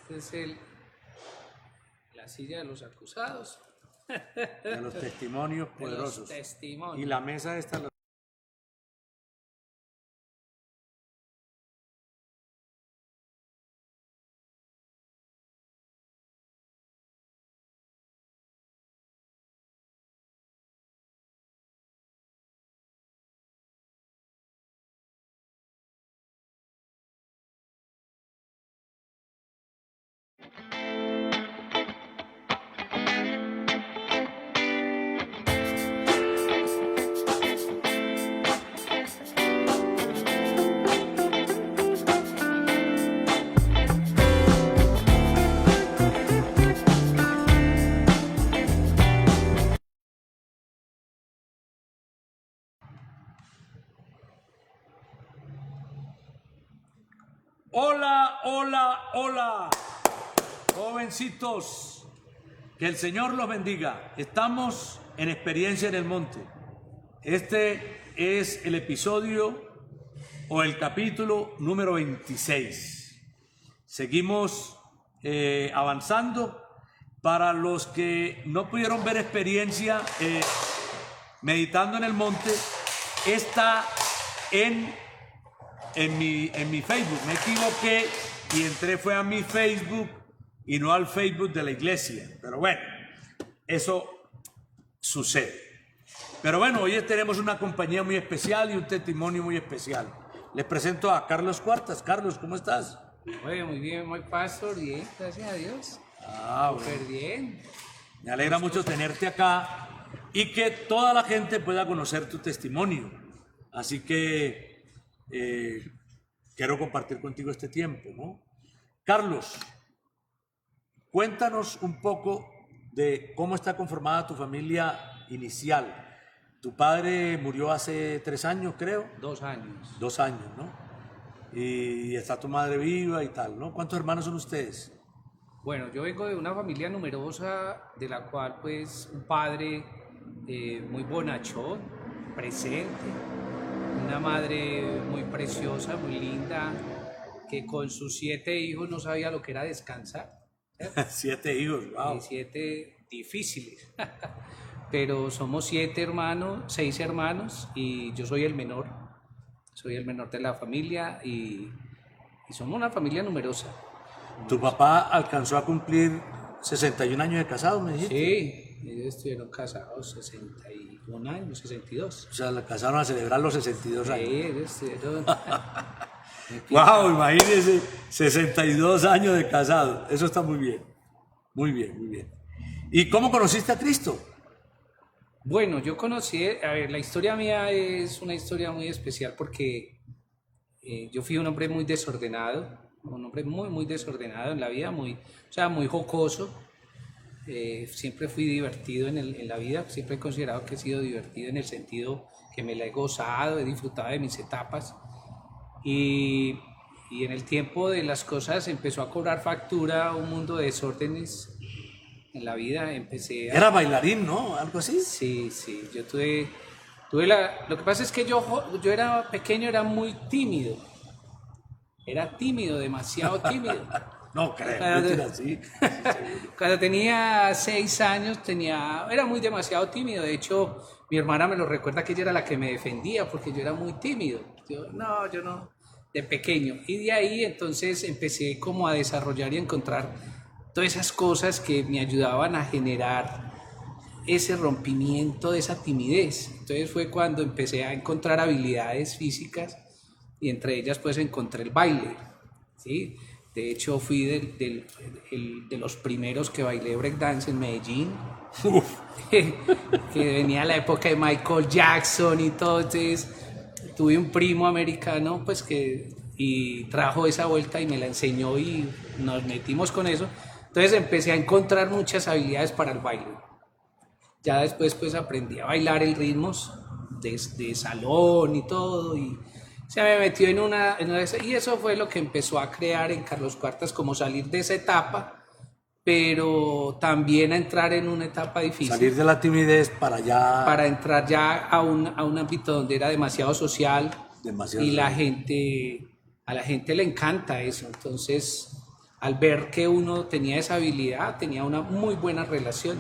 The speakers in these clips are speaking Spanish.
Este es la silla de los acusados. De los testimonios poderosos. De los testimonios. Y la mesa esta. Hola, hola, hola, jovencitos, que el Señor los bendiga. Estamos en Experiencia en el Monte. Este es el episodio o el capítulo número 26. Seguimos avanzando. Para los que no pudieron ver Experiencia Meditando en el Monte, está en mi Facebook. Me equivoqué y entré fue a mi Facebook y no al Facebook de la iglesia. Pero bueno, eso sucede. Pero bueno, hoy tenemos una compañía muy especial y un testimonio muy especial. Les presento a Carlos Cuartas. Carlos, ¿cómo estás? Oye, muy bien, muy pastor, bien, gracias a Dios. Súper bien. Me alegra mucho tenerte acá y que toda la gente pueda conocer tu testimonio. Así que quiero compartir contigo este tiempo, ¿no? Carlos, cuéntanos un poco de cómo está conformada tu familia inicial. Tu padre murió hace 3 años, creo. 2 años. 2 años, ¿no? Y está tu madre viva y tal, ¿no? ¿Cuántos hermanos son ustedes? Bueno, yo vengo de una familia numerosa, de la cual pues un padre muy bonachón, presente, una madre muy preciosa, muy linda, que con sus 7 hijos no sabía lo que era descansar. 7 hijos, wow. Y 7 difíciles. Pero somos 6 hermanos y yo soy el menor. Soy el menor de la familia y somos una familia numerosa. ¿Tu papá alcanzó a cumplir 61 años de casado, me dijiste? Sí, ellos estuvieron casados 61 años, 62. O sea, la casaron a celebrar los 62 años. Sí, ellos estuvieron... ¡Wow! Imagínense, 62 años de casado. Eso está muy bien. Muy bien, muy bien. ¿Y cómo conociste a Cristo? Bueno, yo conocí... A ver, la historia mía es una historia muy especial porque yo fui un hombre muy desordenado. Un hombre muy, muy desordenado en la vida, muy jocoso. Siempre fui divertido en la vida, siempre he considerado que he sido divertido en el sentido que me la he gozado, he disfrutado de mis etapas. Y en el tiempo de las cosas empezó a cobrar factura un mundo de desórdenes en la vida. Era bailarín, ¿no? ¿Algo así? Sí, yo tuve lo que pasa es que yo era pequeño, era muy tímido. Era tímido, demasiado tímido. No creo, así. Cuando tenía 6 años era muy demasiado tímido. De hecho, mi hermana me lo recuerda que ella era la que me defendía porque yo era muy tímido. Yo no, de pequeño. Y de ahí entonces empecé como a desarrollar y a encontrar todas esas cosas que me ayudaban a generar ese rompimiento de esa timidez. Entonces fue cuando empecé a encontrar habilidades físicas y entre ellas pues encontré el baile, ¿sí? De hecho fui de los primeros que bailé breakdance en Medellín, que venía la época de Michael Jackson y todo. Entonces tuve un primo americano pues y trajo esa vuelta y me la enseñó y nos metimos con eso. Entonces empecé a encontrar muchas habilidades para el baile. Ya después pues aprendí a bailar el ritmos de salón y todo, y se me metió y eso fue lo que empezó a crear en Carlos Cuartas, como salir de esa etapa, pero también a entrar en una etapa difícil. Salir de la timidez para entrar ya a un ámbito donde era demasiado social. A la gente le encanta eso. Entonces al ver que uno tenía esa habilidad, tenía una muy buena relación.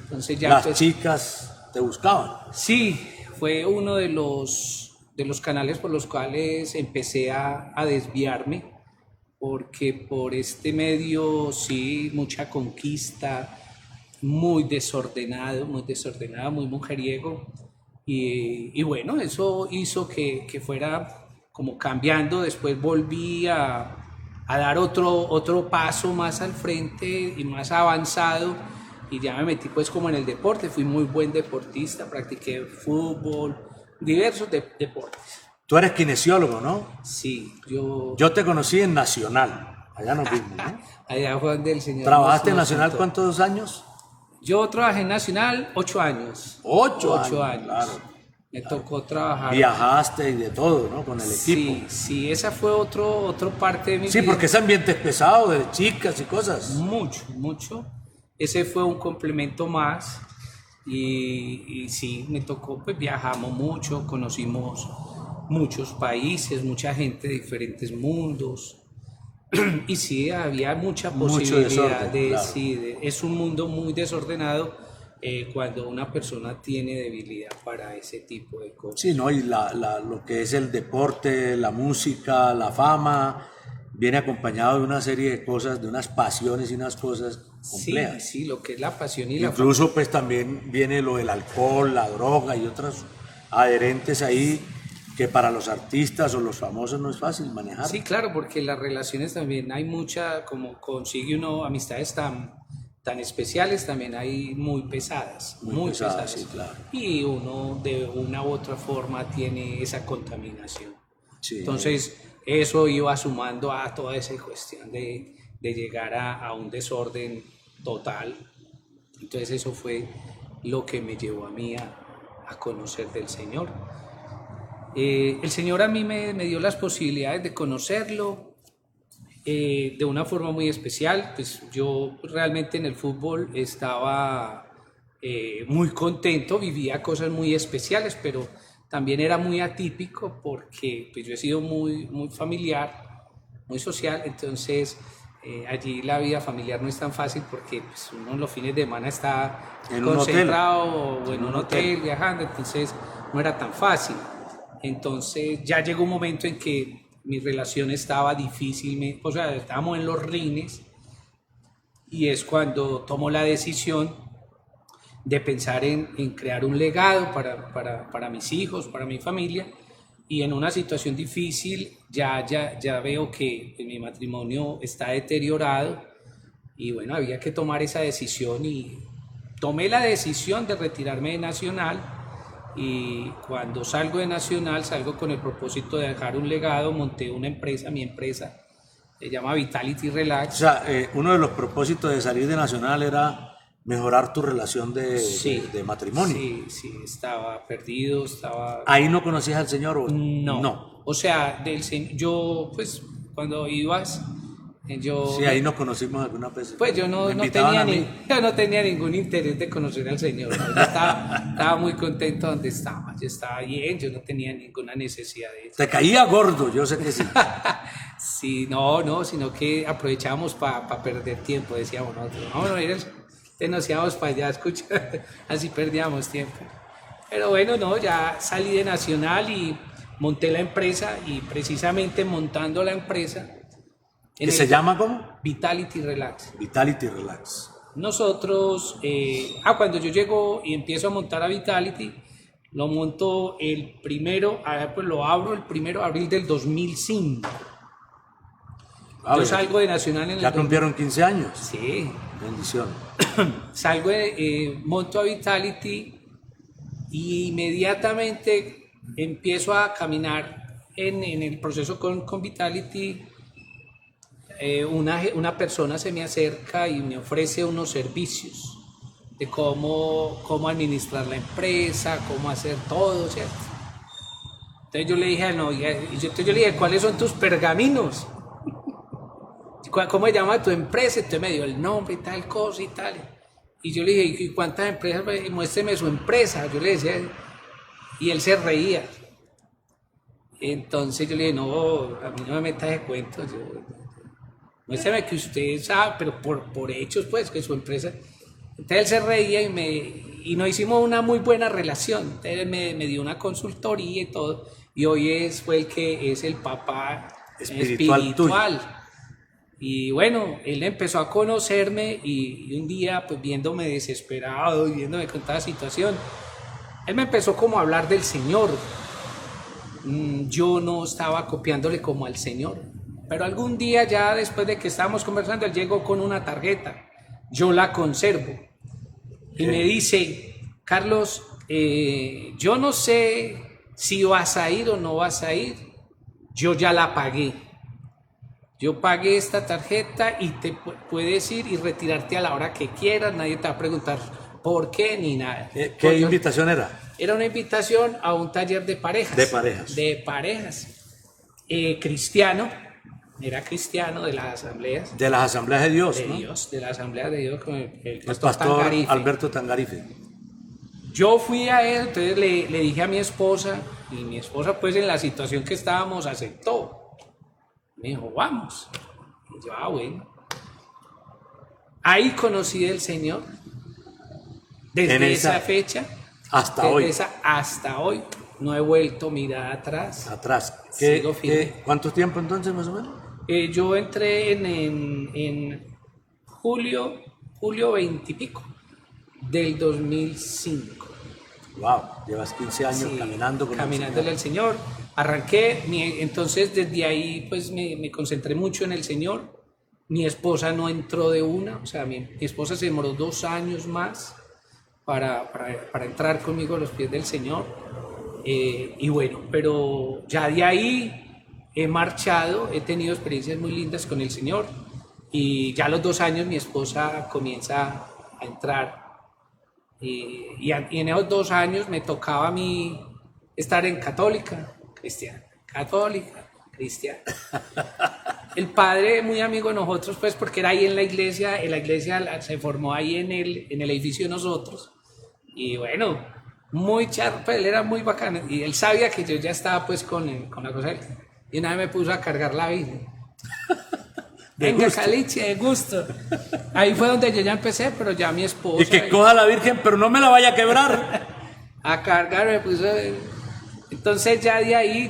Entonces ya Las chicas te buscaban. sí, fue uno de los canales por los cuales empecé a desviarme, porque por este medio sí, mucha conquista, muy desordenado, muy mujeriego. Y bueno, eso hizo que fuera como cambiando. Después volví a dar otro paso más al frente y más avanzado. Y ya me metí pues como en el deporte. Fui muy buen deportista, practiqué fútbol, diversos deportes. Tú eres kinesiólogo, ¿no? Sí, yo Yo te conocí en Nacional. Allá nos vimos, ¿no? allá fue donde el señor ¿Trabajaste en nos Nacional contó. cuántos años? Yo trabajé en Nacional 8 años. 8 años, claro. Me tocó trabajar. Viajaste y de todo, ¿no? Con el equipo. Sí, sí, esa fue otro parte de mi Sí, vida. porque ese ambiente es pesado, de chicas y cosas. Mucho. Ese fue un complemento más. Y sí, me tocó, pues viajamos mucho, conocimos muchos países, mucha gente de diferentes mundos. Y sí, había mucha Mucho posibilidad desorden, de, claro. sí, es un mundo muy desordenado cuando una persona tiene debilidad para ese tipo de cosas. Sí, ¿no? Y lo que es el deporte, la música, la fama, viene acompañado de una serie de cosas, de unas pasiones y unas cosas Sí, complejas. sí, lo que es la pasión y la Incluso pues también viene lo del alcohol, la droga y otros adherentes ahí que para los artistas o los famosos no es fácil manejar. Sí, claro, porque las relaciones también hay mucha, como consigue uno amistades tan especiales, también hay muy pesadas, Muy pesadas, sí, claro. Y uno de una u otra forma tiene esa contaminación. Sí. Entonces, eso iba sumando a toda esa cuestión de llegar a un desorden total. Entonces, eso fue lo que me llevó a mí a conocer del Señor. El Señor a mí me dio las posibilidades de conocerlo de una forma muy especial. Pues yo realmente en el fútbol estaba muy contento, vivía cosas muy especiales, pero también era muy atípico porque pues yo he sido muy familiar, muy social. Entonces allí la vida familiar no es tan fácil porque pues, uno los fines de semana está En un concentrado o en un hotel. hotel viajando, entonces no era tan fácil. Entonces ya llegó un momento en que mi relación estaba difícil, o sea, estábamos en los rines, y es cuando tomo la decisión de pensar en crear un legado para mis hijos, para mi familia. Y en una situación difícil ya veo que mi matrimonio está deteriorado y bueno, había que tomar esa decisión y tomé la decisión de retirarme de Nacional. Y cuando salgo de Nacional, salgo con el propósito de dejar un legado. Monté una empresa, mi empresa se llama Vitality O Relax. sea, uno de los propósitos de salir de Nacional era mejorar tu relación de matrimonio. Sí, estaba perdido, estaba... ¿Ahí no conocías al Señor o No. O sea, yo pues cuando ibas, yo... Sí, ahí nos conocimos algunas veces. Pues yo no tenía ningún interés de conocer al Señor, ¿no? Yo estaba muy contento donde estaba, yo estaba bien, yo no tenía ninguna necesidad de eso. Te caía gordo, yo sé que sí. Sí, no, sino que aprovechábamos para perder tiempo, decíamos nosotros, vámonos, nos íbamos para allá, escucha, así perdíamos tiempo. Pero bueno, no, ya salí de Nacional y monté la empresa, y precisamente montando la empresa... ¿Que se llama cómo? Vitality Relax. Vitality Relax. Nosotros, cuando yo llego y empiezo a montar a Vitality, lo monto el primero, pues lo abro el 1 de abril del 2005. Yo salgo de Nacional en el... Ya cumplieron 15 años. Sí. Bendición. Salgo, monto a Vitality y inmediatamente empiezo a caminar en el proceso con Vitality. Una persona se me acerca y me ofrece unos servicios de cómo administrar la empresa, cómo hacer todo, ¿cierto? Entonces yo le dije, yo le dije, ¿cuáles son tus pergaminos? ¿Cómo se llama tu empresa? Entonces me dio el nombre y tal cosa y tal. Y yo le dije, ¿y cuántas empresas? Muéstreme su empresa. Yo le decía, y él se reía. Entonces yo le dije, no, a mí no me metas de cuentos. muéstrame que usted sabe, pero por hechos, pues, que su empresa... Entonces él se reía y nos hicimos una muy buena relación. Entonces me dio una consultoría y todo. Y hoy fue el que es el papá Espiritual tuyo. Y bueno, él empezó a conocerme y un día, pues viéndome desesperado y viéndome con toda situación, él me empezó como a hablar del Señor. Yo no estaba copiándole como al Señor. Pero algún día, ya después de que estábamos conversando, él llegó con una tarjeta. Yo la conservo. Y me dice, Carlos, yo no sé si vas a ir o no vas a ir. Yo ya la pagué. Yo pagué esta tarjeta y te puedes ir y retirarte a la hora que quieras. Nadie te va a preguntar por qué ni nada. ¿Qué invitación era? Era una invitación a un taller de parejas. De parejas. De parejas. Cristiano. Era cristiano de las asambleas. De las asambleas de Dios, ¿no? De la asamblea de Dios con el pastor Tangarife. Alberto Tangarife. Yo fui a él, entonces le dije a mi esposa, y mi esposa pues en la situación que estábamos aceptó. Me dijo, vamos. Y yo, bueno. Ahí conocí del Señor. Desde esa fecha. Hasta hoy. Hasta hoy. No he vuelto a mirar atrás. Sigo firme. ¿Cuánto tiempo entonces más o menos? Yo entré en julio 20 y pico del 2005. Wow, llevas 15 años caminando con caminándole al Señor. Arranqué, entonces desde ahí pues me concentré mucho en el Señor. Mi esposa no entró de una, o sea, mi esposa se demoró 2 años más para entrar conmigo a los pies del Señor. Y bueno, pero ya de ahí he marchado, he tenido experiencias muy lindas con el Señor y ya a los 2 años mi esposa comienza a entrar y en esos 2 años me tocaba a mí estar en católica, cristiana. El padre muy amigo de nosotros pues porque era ahí en la iglesia se formó ahí en el edificio de nosotros y bueno, muy charro, pues él era muy bacano y él sabía que yo ya estaba pues con la cosa y una vez me puso a cargar la Biblia. Venga, Caliche, de gusto. Ahí fue donde yo ya empecé, pero ya mi esposa... Y que coja la Virgen, pero no me la vaya a quebrar. A cargar, me puso... Entonces ya de ahí,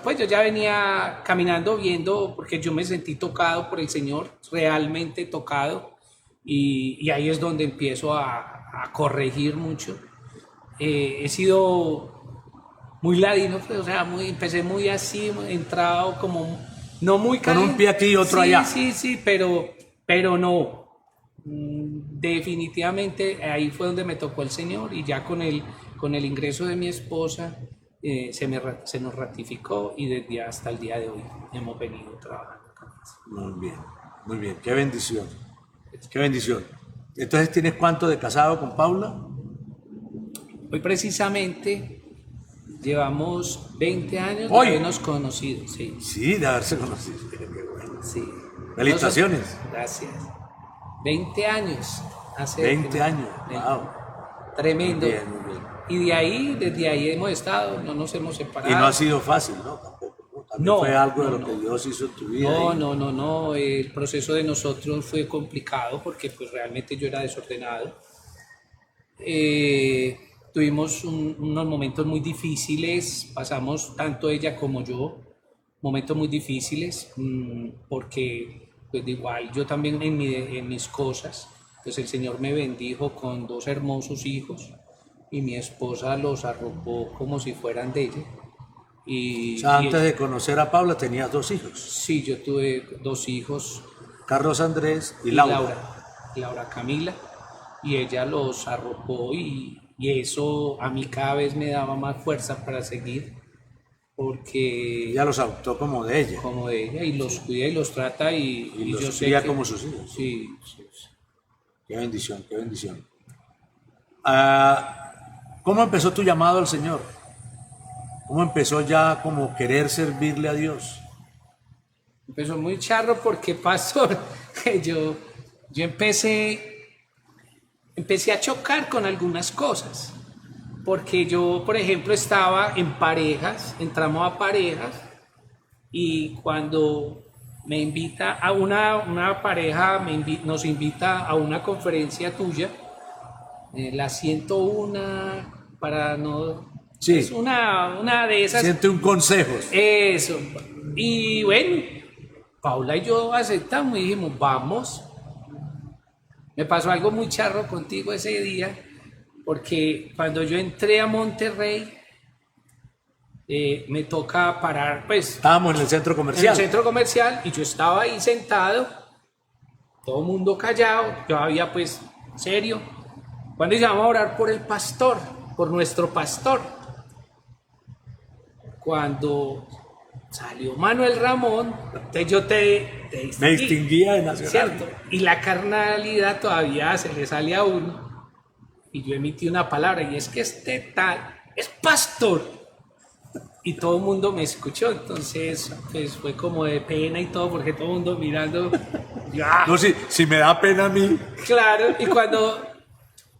pues yo ya venía caminando, viendo, porque yo me sentí tocado por el Señor, realmente tocado, y ahí es donde empiezo a corregir mucho. He sido muy ladino, pues, o sea, empecé muy así, entrado como, no muy caliente. Con un pie aquí y otro allá. Sí, pero no. Definitivamente ahí fue donde me tocó el Señor y ya con el ingreso de mi esposa se nos ratificó y desde hasta el día de hoy hemos venido trabajando con eso. Muy bien, qué bendición. Entonces, ¿tienes cuánto de casado con Paula? Hoy precisamente llevamos 20 años de habernos conocido, sí. Sí, de haberse conocido. Qué bueno. Sí. Felicitaciones. Gracias. 20 años. Hace 20 años, wow. Tremendo. Muy bien. Y desde ahí hemos estado, no nos hemos separado. Y no ha sido fácil, ¿no? Tampoco. ¿No? También fue algo de lo que Dios hizo en tu vida. No. El proceso de nosotros fue complicado porque pues realmente yo era desordenado. Tuvimos unos momentos muy difíciles, pasamos tanto ella como yo, momentos muy difíciles, porque pues igual yo también en mis cosas, pues el Señor me bendijo con 2 hermosos hijos y mi esposa los arropó como si fueran de ella. O sea, antes de conocer a Paula tenías 2 hijos. Sí, yo tuve 2 hijos. Carlos Andrés y Laura. Laura Camila, y ella los arropó y eso a mí cada vez me daba más fuerza para seguir, porque... Ella los adoptó como de ella. Como de ella, y los cuida y los trata y los yo sé cría que... como sus hijos. Sí. Qué bendición. ¿Cómo empezó tu llamado al Señor? ¿Cómo empezó ya como querer servirle a Dios? Empezó muy charro porque, pastor, yo empecé a chocar con algunas cosas, porque yo, por ejemplo, estaba en parejas, entramos a parejas, y cuando me invita a una pareja, nos invita a una conferencia tuya, la 101, para no... Sí. Es una de esas... Siente un consejo. Eso. Y bueno, Paula y yo aceptamos y dijimos, vamos. Me pasó algo muy charro contigo ese día, porque cuando yo entré a Monterrey, me toca parar, pues... Estábamos en el centro En comercial. el centro comercial, y yo estaba ahí sentado, todo el mundo callado, yo había pues serio. Cuando llamamos a orar por el pastor, por nuestro pastor, cuando salió Manuel Ramón, entonces yo te Me distinguí, distinguía de Nacional. ¿cierto? Y la carnalidad todavía se le sale a uno, y yo emití una palabra, y es que este tal es pastor. Y todo el mundo me escuchó, entonces pues fue como de pena y todo, porque todo el mundo mirando, ya, No, si me da pena a mí. claro, y cuando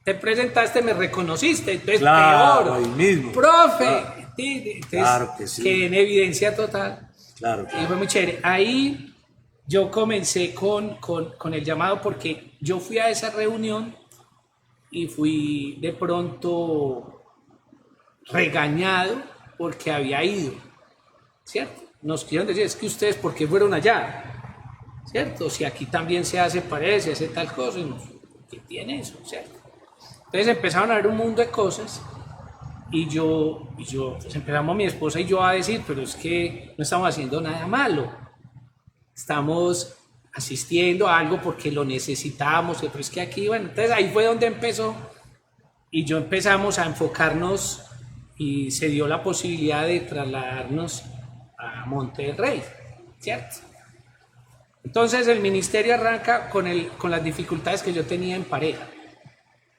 te presentaste me reconociste, entonces Claro, peor, ahí mismo. profe, sí, entonces, Claro que sí. que en evidencia total, Claro. y fue muy chévere. Ahí yo comencé con el llamado, porque yo fui a esa reunión y fui de pronto regañado porque había ido, ¿cierto? Nos quieren decir, es que ustedes, ¿por qué fueron allá? ¿Cierto? Si aquí también se hace, parece, hace tal cosa, y ¿qué tiene eso? ¿Cierto? Entonces empezaron a ver un mundo de cosas, y yo pues empezamos mi esposa y yo a decir, pero es que no estamos haciendo nada malo, estamos asistiendo a algo porque lo necesitamos, pero es que aquí, bueno, entonces ahí fue donde empezó, y yo empezamos a enfocarnos, y se dio la posibilidad de trasladarnos a Monterrey, ¿cierto? Entonces el ministerio arranca con las dificultades que yo tenía en pareja,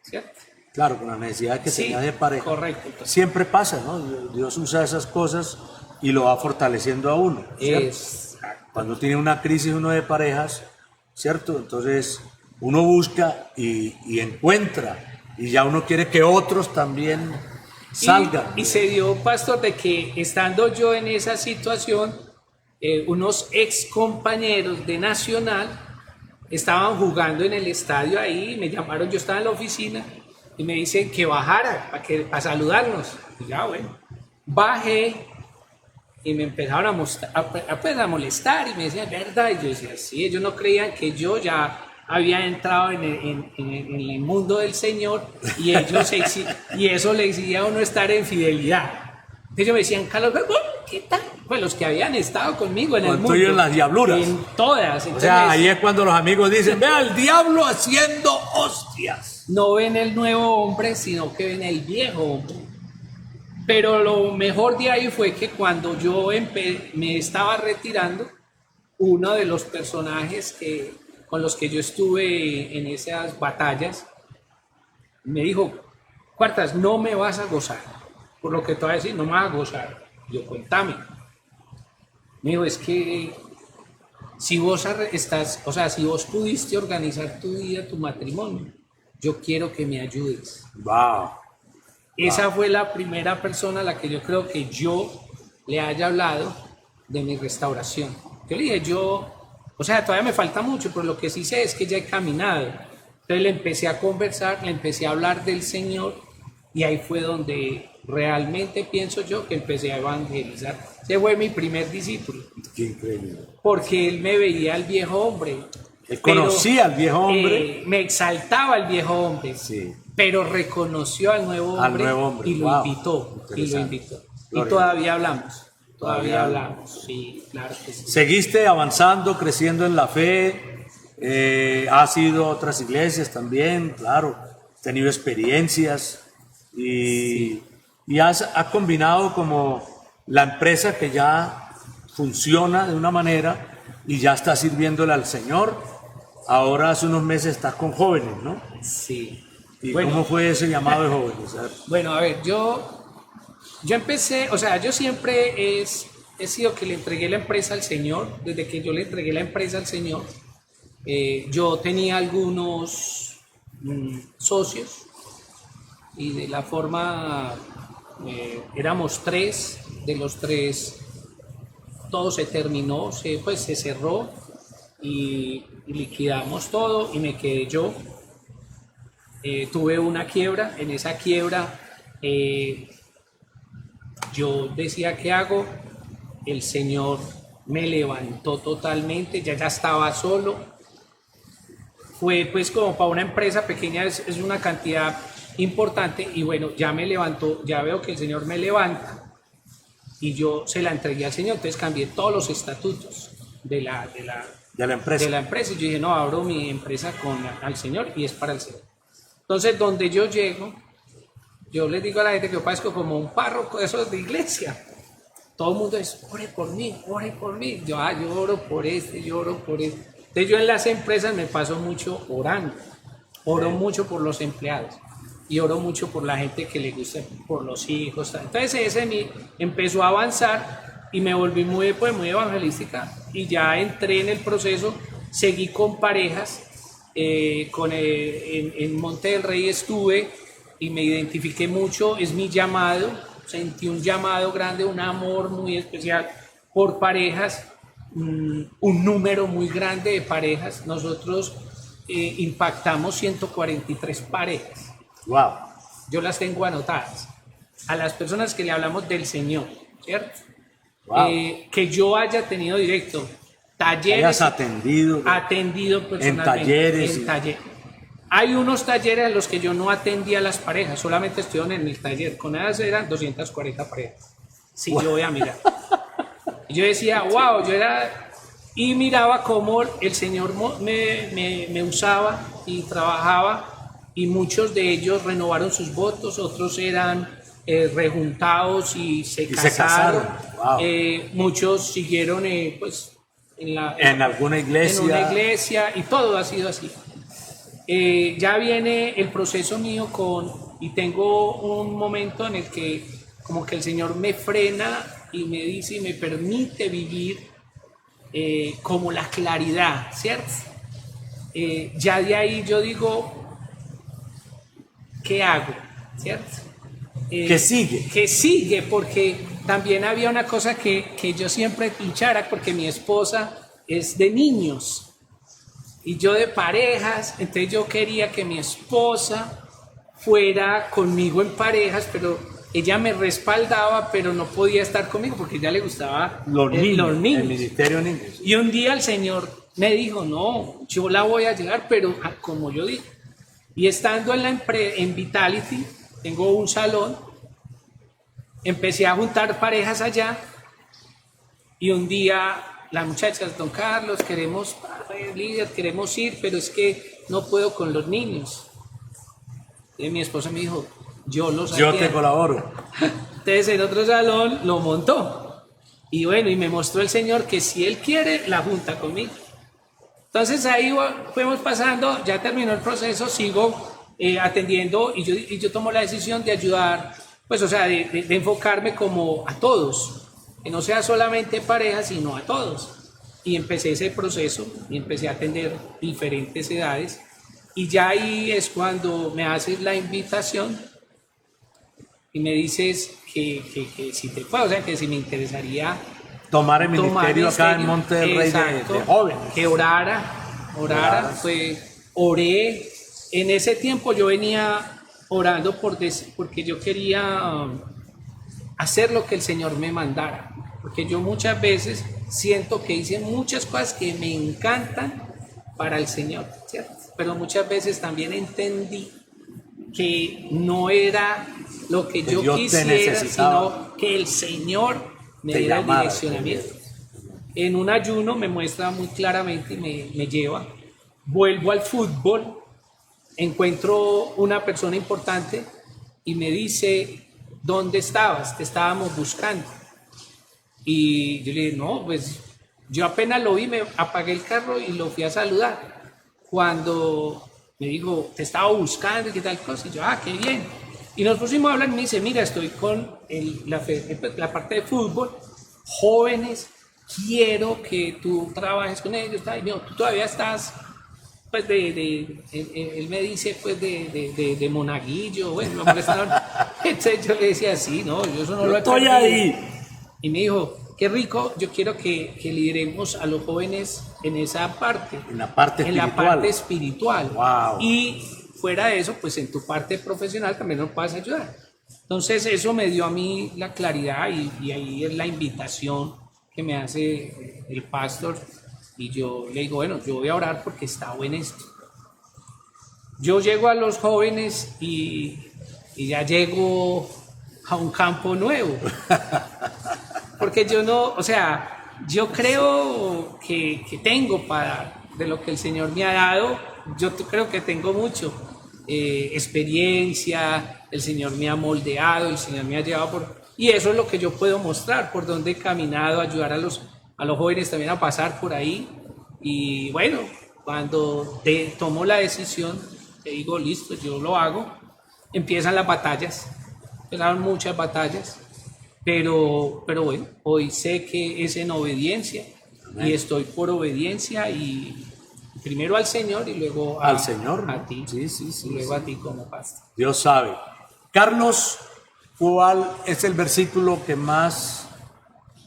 ¿cierto? Claro, con la necesidad que Sí, tenía de pareja. correcto. Entonces, Siempre pasa, ¿no? Dios usa esas cosas y lo va fortaleciendo a uno. ¿cierto? Cuando tiene una crisis uno de parejas, ¿cierto? Entonces uno busca y encuentra, y ya uno quiere que otros también salgan. Y se dio, pastor, de que estando yo en esa situación, unos ex compañeros de Nacional estaban jugando en el estadio ahí, me llamaron, yo estaba en la oficina, y me dicen que bajara para saludarnos. Y ya, bueno, bajé, y me empezaron a molestar, y me decían, ¿verdad? Y yo decía, sí, ellos no creían que yo ya había entrado en el mundo del Señor, y y eso le exigía a uno estar en fidelidad. Entonces ellos me decían, Carlos, ¿qué tal? Pues los que habían estado conmigo en el mundo. Estoy en las diabluras. En todas. O Entonces, sea, ahí es cuando los amigos dicen, vea el diablo haciendo hostias. no ven el nuevo hombre, sino que ven el viejo hombre. Pero lo mejor de ahí fue que cuando yo me estaba retirando, uno de los personajes con los que yo estuve en esas batallas me dijo, Cuartas, no me vas a gozar, por lo que te voy a decir, no me vas a gozar. Yo, contame. Me dijo, es que si vos si vos pudiste organizar tu vida, tu matrimonio, yo quiero que me ayudes. Wow. Esa fue la primera persona a la que yo creo que yo le haya hablado de mi restauración. Yo le dije, todavía me falta mucho, pero lo que sí sé es que ya he caminado. Entonces le empecé a conversar, le empecé a hablar del Señor, y ahí fue donde realmente pienso yo que empecé a evangelizar. Ese fue mi primer discípulo. Qué increíble. Porque él me veía al viejo hombre. Él conocía al viejo hombre. Me exaltaba al viejo hombre. Sí. Pero reconoció al nuevo hombre, y lo Wow. invitó. Y lo invitó. Gloria. Y todavía hablamos. Todavía hablamos. Sí, claro que sí. Seguiste avanzando, creciendo en la fe. Has ido a otras iglesias también, claro. Has tenido experiencias. Y has combinado como la empresa que ya funciona de una manera y ya está sirviéndole al Señor. Ahora hace unos meses estás con jóvenes, ¿no? Sí. ¿Y Bueno, cómo fue ese llamado de jóvenes? bueno, a ver, yo empecé, yo siempre he sido que le entregué la empresa al Señor. Desde que yo le entregué la empresa al Señor, yo tenía algunos socios, y de la forma, éramos tres, de los tres, todo se terminó, pues se cerró y liquidamos todo y me quedé yo. Tuve una quiebra, en esa quiebra yo decía, ¿qué hago? El Señor me levantó totalmente, ya estaba solo. Fue pues como para una empresa pequeña es una cantidad importante y bueno, ya me levantó, ya veo que el Señor me levanta y yo se la entregué al Señor, entonces cambié todos los estatutos de la empresa y yo dije, no, abro mi empresa al Señor y es para el Señor. Entonces donde yo llego, yo les digo a la gente que yo parezco como un párroco de esos de iglesia. Todo el mundo es, ore por mí, ore por mí. Yo oro por yo oro por este. Entonces yo en las empresas me paso mucho orando. Oro mucho por los empleados. Y oro mucho por la gente que le gusta, por los hijos. Entonces ese empezó a avanzar y me volví muy evangelística. Y ya entré en el proceso, seguí con parejas. En Monte del Rey estuve y me identifiqué mucho, es mi llamado, sentí un llamado grande, un amor muy especial por parejas, un número muy grande de parejas. Nosotros impactamos 143 parejas. Wow. Yo las tengo anotadas. A las personas que le hablamos del Señor, ¿cierto? Wow. Que yo haya tenido directo talleres. Hayas atendido personalmente. En talleres. Hay unos talleres a los que yo no atendía a las parejas, solamente estuvieron en el taller. Con ellas eran 240 parejas. Sí, wow. Yo voy a mirar. Yo decía, wow, y miraba cómo el Señor me usaba y trabajaba, y muchos de ellos renovaron sus votos, otros eran rejuntados y se casaron. Wow. Muchos siguieron pues en alguna iglesia. En una iglesia, y todo ha sido así. Ya viene el proceso mío y tengo un momento en el que como que el Señor me frena y me dice y me permite vivir como la claridad, ¿cierto? Ya de ahí yo digo, ¿qué hago? ¿Cierto? ¿Qué sigue? ¿Qué sigue? Porque también había una cosa que yo siempre luchara, porque mi esposa es de niños y yo de parejas, entonces yo quería que mi esposa fuera conmigo en parejas, pero ella me respaldaba, pero no podía estar conmigo porque a ella le gustaba los niños. El ministerio de niños. Y un día el Señor me dijo, no, yo la voy a llevar, pero como yo digo. Y estando en Vitality, tengo un salón, empecé a juntar parejas allá y un día las muchachas, don Carlos, líder, queremos ir, pero es que no puedo con los niños. Y mi esposa me dijo, yo te colaboro. Entonces en otro salón lo montó. Y bueno, y me mostró el Señor que si Él quiere, la junta conmigo. Entonces ahí fuimos pasando, ya terminó el proceso, sigo atendiendo y yo tomo la decisión de ayudar, pues o sea, de enfocarme como a todos. Que no sea solamente pareja, sino a todos. Y empecé ese proceso y empecé a atender diferentes edades. Y ya ahí es cuando me haces la invitación y me dices que si te puedo, o sea, que si me interesaría tomar el ministerio acá en Monte del Rey de jóvenes. Que orara, oré. En ese tiempo yo venía orando porque yo quería hacer lo que el Señor me mandara. Porque yo muchas veces siento que hice muchas cosas que me encantan para el Señor, ¿cierto? Pero muchas veces también entendí que no era lo que yo quisiera, sino que el Señor me diera el direccionamiento. En un ayuno me muestra muy claramente y me lleva. Vuelvo al fútbol, encuentro una persona importante y me dice, ¿dónde estabas? Te estábamos buscando. Y yo le dije, no, pues yo apenas lo vi, me apagué el carro y lo fui a saludar. Cuando me dijo, te estaba buscando y qué tal cosa, y yo, qué bien. Y nos pusimos a hablar y me dice, mira, estoy con la parte de fútbol, jóvenes, quiero que tú trabajes con ellos. Y me dijo, tú todavía estás, pues él me dice, pues de monaguillo, bueno, entonces yo le decía, sí, no, yo eso no lo he estoy ahí. Y me dijo, qué rico, yo quiero que lideremos a los jóvenes en esa parte. En la parte En espiritual. la parte espiritual. Wow. Y fuera de eso, pues en tu parte profesional también nos puedes ayudar. Entonces eso me dio a mí la claridad y ahí es la invitación que me hace el pastor y yo le digo, bueno, yo voy a orar porque está bueno esto. Yo llego a los jóvenes y ya llego a un campo nuevo. Porque yo no, o sea, yo creo que tengo para, de lo que el Señor me ha dado, yo creo que tengo mucho. Experiencia, el Señor me ha moldeado, el Señor me ha llevado por... Y eso es lo que yo puedo mostrar, por donde he caminado, ayudar a los jóvenes también a pasar por ahí. Y bueno, cuando tomo la decisión, te digo, listo, yo lo hago, empiezan las batallas, empezaron muchas batallas, pero bueno, hoy sé que es en obediencia. Amén. Y estoy por obediencia y primero al Señor y luego al Señor, a ti. Sí, y luego a ti como pastor. Dios sabe. Carlos, ¿cuál es el versículo que más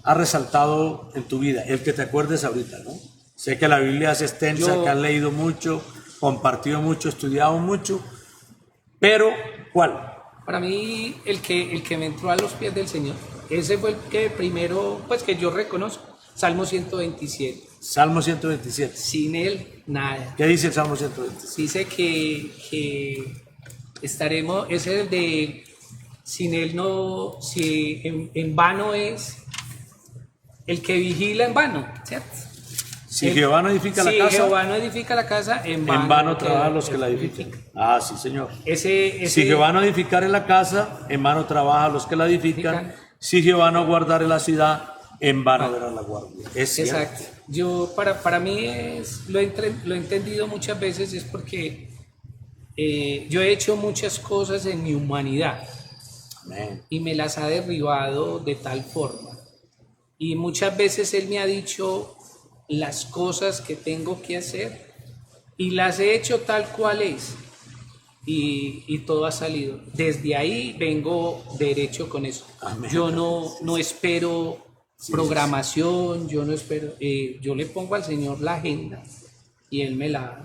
ha resaltado en tu vida? El que te acuerdes ahorita, ¿no? Sé que la Biblia es extensa, que has leído mucho, compartido mucho, estudiado mucho, pero ¿cuál? Para mí, el que me entró a los pies del Señor, ese fue el que primero, pues que yo reconozco, Salmo 127. Salmo 127. Sin Él, nada. ¿Qué dice el Salmo 127? Dice que estaremos, es el de, sin Él no, si en vano es el que vigila en vano, ¿cierto? Si Jehová no edifica la casa, Jehová no edifica la casa, en vano trabajan los que la edifican. Ah, sí, Señor. Si Jehová no edificare la casa, en vano trabajan los que la edifican. Si Jehová no guardare la ciudad, en vano verá la guardia. Es cierto. Exacto. Yo, para mí, lo he entendido muchas veces, es porque yo he hecho muchas cosas en mi humanidad. Amén. Y me las ha derribado de tal forma. Y muchas veces Él me ha dicho las cosas que tengo que hacer y las he hecho tal cual es y todo ha salido. Desde ahí vengo derecho con eso. Amén. Yo no espero programación, yo no espero, yo le pongo al Señor la agenda y Él me la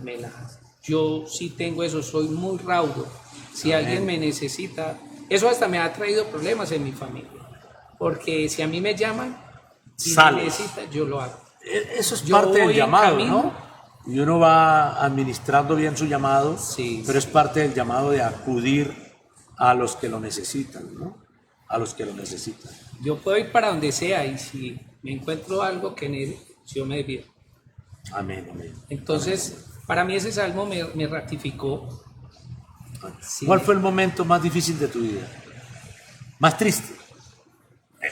yo sí tengo eso, soy muy raudo. Si Amén. alguien me necesita, eso hasta me ha traído problemas en mi familia, porque si a mí me llaman y me necesitan, yo lo hago. Eso es parte del llamado, ¿no? Y uno va administrando bien su llamado, pero es parte del llamado de acudir a los que lo necesitan, ¿no? A los que lo necesitan. Yo puedo ir para donde sea y si me encuentro algo que yo me desvío. Amén, amén. Entonces, para mí ese salmo me ratificó. Sí. ¿Cuál fue el momento más difícil de tu vida? Más triste.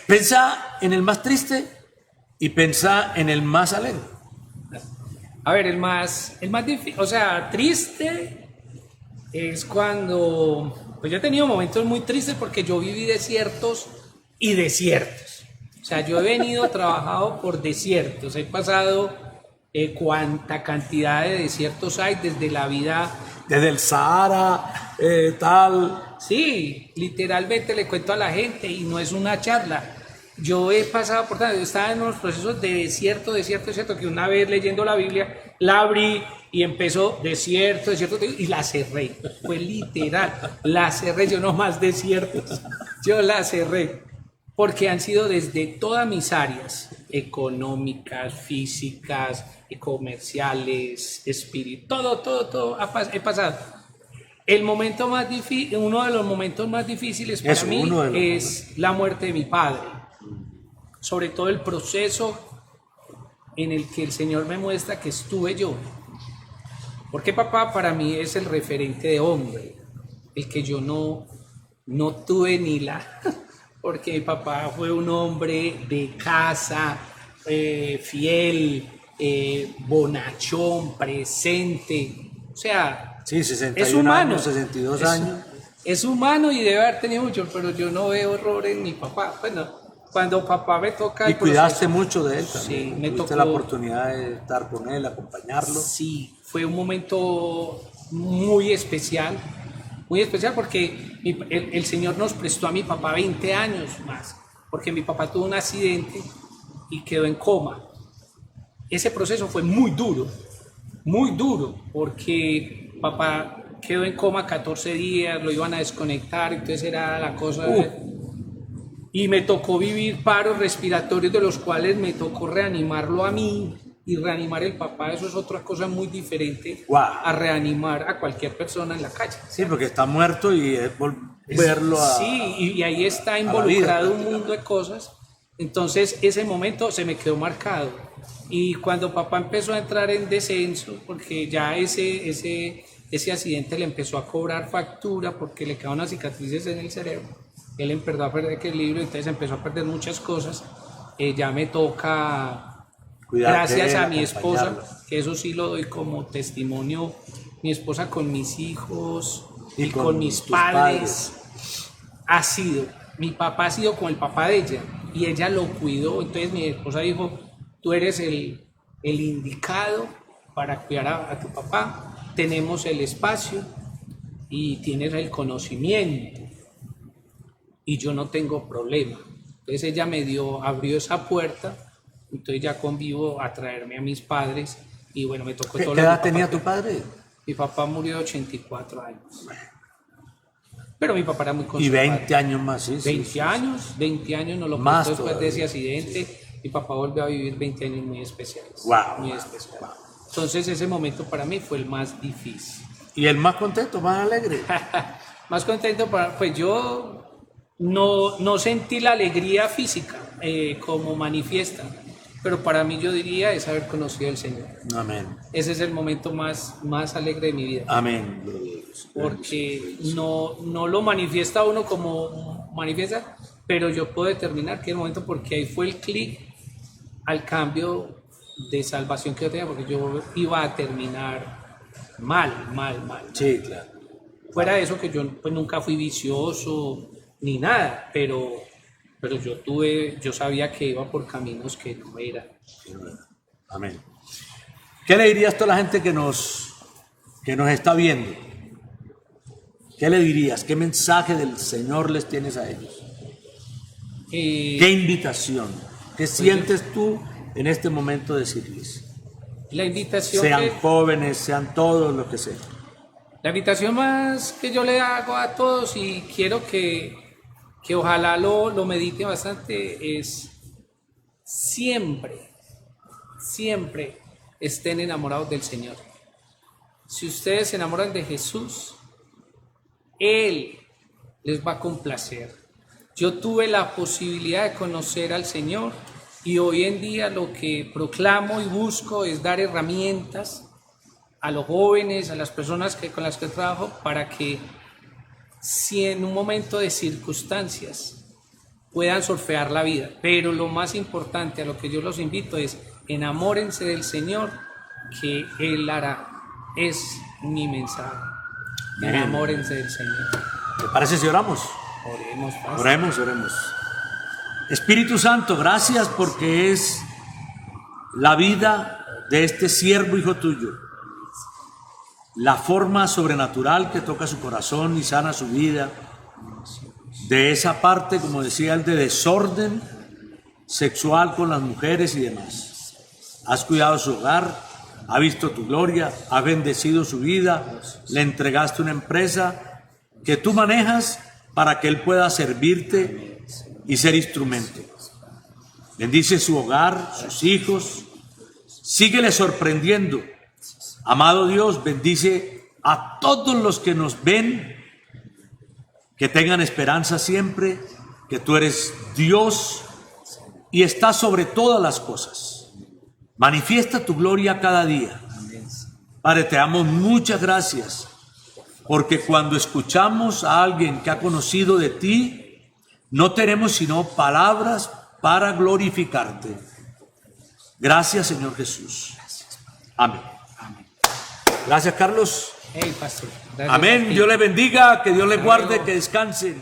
Pensá en el más triste y pensá en el más alegre. A ver, el más difícil, o sea, triste es cuando, pues yo he tenido momentos muy tristes porque yo viví desiertos y desiertos. O sea, yo he venido trabajado por desiertos, he pasado cuánta cantidad de desiertos hay desde la vida. Desde el Sahara, tal. Sí, literalmente le cuento a la gente y no es una charla. Yo he pasado por tanto, yo estaba en unos procesos de desierto, que una vez leyendo la Biblia, la abrí y empezó desierto, y la cerré. Fue literal, la cerré, yo no más desiertos, yo la cerré. Porque han sido desde todas mis áreas, económicas, físicas, comerciales, espirituales, todo he pasado. El momento más difícil, uno de los momentos más difíciles para mí es la muerte de mi padre. Sobre todo el proceso en el que el Señor me muestra que estuve yo. Porque papá para mí es el referente de hombre, el que yo no tuve ni la... Porque mi papá fue un hombre de casa, fiel, bonachón, presente, o sea, sí, 61 es humano, años, 62 años. Es humano y debe haber tenido mucho, pero yo no veo error en mi papá. Bueno, cuando papá me toca... Y cuidaste mucho de él también. Sí, me tocó la oportunidad de estar con él, acompañarlo. Sí, fue un momento muy especial porque el Señor nos prestó a mi papá 20 años más, porque mi papá tuvo un accidente y quedó en coma. Ese proceso fue muy duro, porque papá quedó en coma 14 días, lo iban a desconectar, entonces era la cosa... Y me tocó vivir paros respiratorios de los cuales me tocó reanimarlo a mí y reanimar el papá. Eso es otra cosa muy diferente a reanimar a cualquier persona en la calle. Sí, porque está muerto y es volverlo a... Sí, y ahí está involucrado un mundo de cosas. Entonces ese momento se me quedó marcado. Y cuando papá empezó a entrar en descenso, porque ya ese accidente le empezó a cobrar factura porque le quedaban unas cicatrices en el cerebro. Él empezó a perder equilibrio, entonces empezó a perder muchas cosas. Ya me toca, gracias a mi esposa, que eso sí lo doy como testimonio, mi esposa con mis hijos y con mis padres, mi papá ha sido como el papá de ella, y ella lo cuidó. Entonces mi esposa dijo, tú eres el indicado para cuidar a tu papá, tenemos el espacio y tienes el conocimiento. Y yo no tengo problema. Entonces ella abrió esa puerta, entonces ya convivo a traerme a mis padres y bueno, me tocó todo. ¿Qué edad tenía tu padre? Mi papá murió de 84 años. Pero mi papá era muy conservador. Y 20 años más, sí. 20 años nos lo pasó después de ese accidente. Mi papá volvió a vivir 20 años muy especiales. Muy especiales. Wow. Entonces ese momento para mí fue el más difícil. ¿Y el más contento, más alegre? Más contento, pues yo... No sentí la alegría física como manifiesta, pero para mí yo diría es haber conocido al Señor. Amén. Ese es el momento más alegre de mi vida. Amén. Porque no lo manifiesta uno como manifiesta, pero yo puedo determinar que es el momento, porque ahí fue el clic al cambio de salvación que yo tenía, porque yo iba a terminar mal. Sí, claro. Fuera de eso, que yo pues nunca fui vicioso ni nada, pero yo sabía que iba por caminos que no era. Amén. ¿Qué le dirías a toda la gente que nos está viendo? ¿Qué le dirías? ¿Qué mensaje del Señor les tienes a ellos? ¿Qué invitación? ¿Qué sientes tú en este momento decirles? La invitación, sean jóvenes, sean todos, lo que sea. La invitación más que yo le hago a todos, y quiero que ojalá lo medite bastante, es siempre estén enamorados del Señor. Si ustedes se enamoran de Jesús, Él les va a complacer. Yo tuve la posibilidad de conocer al Señor, y hoy en día lo que proclamo y busco es dar herramientas a los jóvenes, a las personas con las que trabajo, para que si en un momento de circunstancias puedan surfear la vida. Pero lo más importante, a lo que yo los invito, es enamórense del Señor, que Él hará. Es mi mensaje. Enamórense del Señor. ¿Te parece si oramos? Oremos. Oremos. Espíritu Santo, gracias porque es la vida de este siervo hijo tuyo, la forma sobrenatural que toca su corazón y sana su vida, de esa parte, como decía él, de desorden sexual con las mujeres y demás. Has cuidado su hogar, ha visto tu gloria, has bendecido su vida, le entregaste una empresa que tú manejas para que él pueda servirte y ser instrumento. Bendice su hogar, sus hijos, síguele sorprendiendo. Amado Dios, bendice a todos los que nos ven, que tengan esperanza siempre, que tú eres Dios y estás sobre todas las cosas. Manifiesta tu gloria cada día. Padre, te damos muchas gracias, porque cuando escuchamos a alguien que ha conocido de ti, no tenemos sino palabras para glorificarte. Gracias, Señor Jesús. Amén. Gracias, Carlos. Hey, pastor. Gracias. Amén. Dios les bendiga, que Dios les guarde, que descansen.